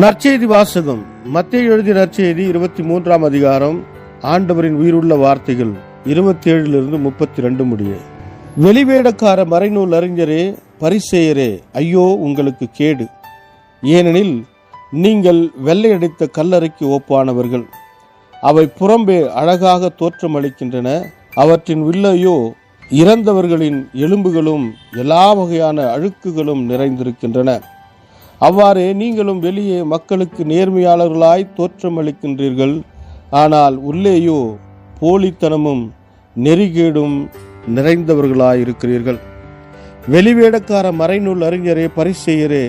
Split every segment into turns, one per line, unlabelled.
நற்செய்தி வாசகம். மத்தேயு எழுதிய நற்செய்தி 23ஆம் அதிகாரம். ஆண்டவரின் உயிருள்ள வார்த்தைகள் 27 32 முடிய. வெளிவேடக்கார மறைநூல் அறிஞரே, பரிசேயரே, ஐயோ உங்களுக்கு கேடு! ஏனெனில் நீங்கள் வெள்ளையடித்த கல்லறைக்கு ஒப்பானவர்கள். அவை புறம்பே அழகாக தோற்றமளிக்கின்றன, அவற்றின் உள்ளேயோ இறந்தவர்களின் எலும்புகளும் எல்லா வகையான அழுக்குகளும் நிறைந்திருக்கின்றன. அவ்வாறே நீங்களும் வெளியே மக்களுக்கு நேர்மையாளர்களாய் தோற்றமளிக்கின்றீர்கள், ஆனால் உள்ளேயோ போலித்தனமும் நெறிகேடும் நிறைந்தவர்களாயிருக்கிறீர்கள். வெளிவேடக்கார மறைநூல் அறிஞரே, பரிசேயரே,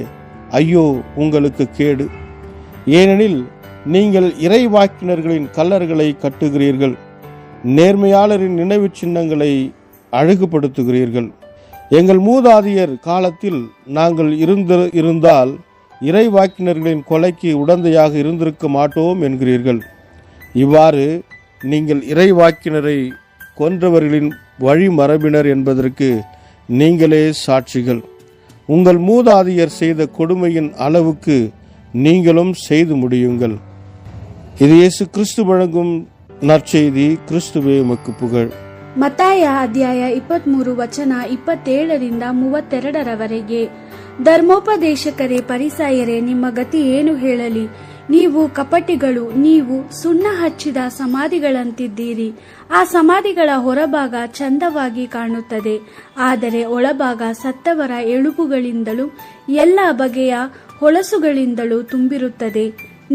ஐயோ உங்களுக்கு கேடு! ஏனெனில் நீங்கள் இறைவாக்கினர்களின் கல்லறைகளை கட்டுகிறீர்கள், நேர்மையாளரின் நினைவு சின்னங்களை அழகுபடுத்துகிறீர்கள். எங்கள் மூதாதையர் காலத்தில் நாங்கள் இருந்தால் இறைவாக்கினர்களின் கொலைக்கு உடந்தையாக இருந்திருக்க மாட்டோம் என்கிறீர்கள். இவ்வாறு நீங்கள் இறைவாக்கினரை கொன்றவர்களின் வழிமரபினர் என்பதற்கு நீங்களே சாட்சிகள். உங்கள் மூதாதையர் செய்த கொடுமையின் அளவுக்கு நீங்களும் செய்து முடியுங்கள். இது இயேசு கிறிஸ்து வழங்கும் நற்செய்தி. கிறிஸ்துவே உமக்கு புகழ்.
ಮತ್ತಾಯ ಅಧ್ಯಾಯ 23 ವಚನ 27-32 ಧರ್ಮೋಪದೇಶಕರೇ, ಪರಿಸಾಯರೇ, ನಿಮ್ಮ ಗತಿ ಏನು ಹೇಳಲಿ? ನೀವು ಕಪಟಿಗಳು, ನೀವು ಸುಣ್ಣ ಹಚ್ಚಿದ ಸಮಾಧಿಗಳಂತಿದ್ದೀರಿ. ಆ ಸಮಾಧಿಗಳ ಹೊರಭಾಗ ಚಂದವಾಗಿ ಕಾಣುತ್ತದೆ, ಆದರೆ ಒಳಭಾಗ ಸತ್ತವರ ಎಲುಬುಗಳಿಂದಲೂ ಎಲ್ಲ ಬಗೆಯ ಹೊಳಸುಗಳಿಂದಲೂ ತುಂಬಿರುತ್ತದೆ.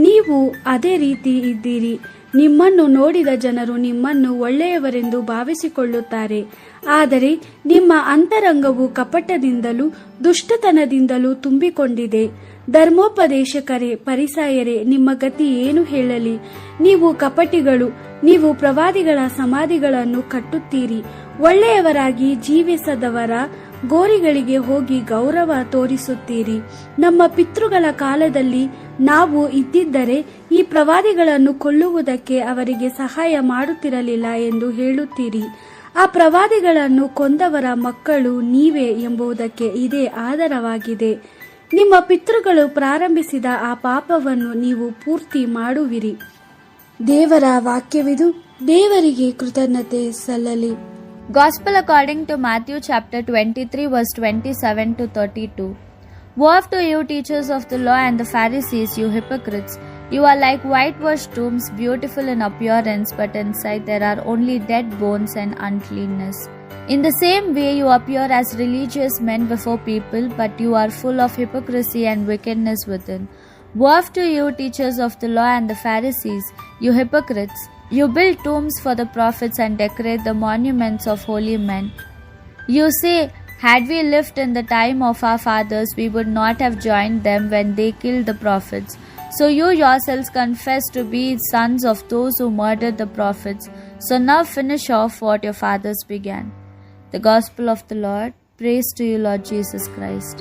ನೀವು ಅದೇ ರೀತಿ ಇದ್ದೀರಿ. ನಿಮ್ಮನ್ನು ನೋಡಿದ ಜನರು ನಿಮ್ಮನ್ನು ಒಳ್ಳೆಯವರೆಂದು ಭಾವಿಸಿಕೊಳ್ಳುತ್ತಾರೆ, ಆದರೆ ನಿಮ್ಮ ಅಂತರಂಗವು ಕಪಟದಿಂದಲೂ ದುಷ್ಟತನದಿಂದಲೂ ತುಂಬಿಕೊಂಡಿದೆ. ಧರ್ಮೋಪದೇಶಕರೇ, ಪರಿಸಾಯರೇ, ನಿಮ್ಮ ಗತಿ ಏನು ಹೇಳಲಿ? ನೀವು ಕಪಟಿಗಳು, ನೀವು ಪ್ರವಾದಿಗಳ ಸಮಾಧಿಗಳನ್ನು ಕಟ್ಟುತ್ತೀರಿ, ಒಳ್ಳೆಯವರಾಗಿ ಜೀವಿಸದವರ ಗೋರಿಗಳಿಗೆ ಹೋಗಿ ಗೌರವ ತೋರಿಸುತ್ತೀರಿ. ನಮ್ಮ ಪಿತೃಗಳ ಕಾಲದಲ್ಲಿ ನಾವು ಇದ್ದಿದ್ದರೆ ಈ ಪ್ರವಾದಿಗಳನ್ನು ಕೊಲ್ಲುವುದಕ್ಕೆ ಅವರಿಗೆ ಸಹಾಯ ಮಾಡುತ್ತಿರಲಿಲ್ಲ ಎಂದು ಹೇಳುತ್ತೀರಿ. ಆ ಪ್ರವಾದಿಗಳನ್ನು ಕೊಂದವರ ಮಕ್ಕಳು ನೀವೇ ಎಂಬುದಕ್ಕೆ ಇದೇ ಆಧಾರವಾಗಿದೆ. ನಿಮ್ಮ ಪಿತೃಗಳು ಪ್ರಾರಂಭಿಸಿದ ಆ ಪಾಪವನ್ನು ನೀವು ಪೂರ್ತಿ ಮಾಡುವಿರಿ. ದೇವರ ವಾಕ್ಯವಿದು. ದೇವರಿಗೆ ಕೃತಜ್ಞತೆ ಸಲ್ಲಲಿ.
Gospel according to Matthew chapter 23 verse 27-32. Woe to you, teachers of the law and the Pharisees, you hypocrites! You are like whitewashed tombs, beautiful in appearance, but inside there are only dead bones and uncleanness. In the same way you appear as religious men before people, but you are full of hypocrisy and wickedness within. Woe to you, teachers of the law and the Pharisees, you hypocrites! You build tombs for the prophets and decorate the monuments of holy men. You say, had we lived in the time of our fathers, we would not have joined them when they killed the prophets. So you yourselves confess to be sons of those who murdered the prophets. So now finish off what your fathers began. The Gospel of the Lord. Praise to you, Lord Jesus Christ.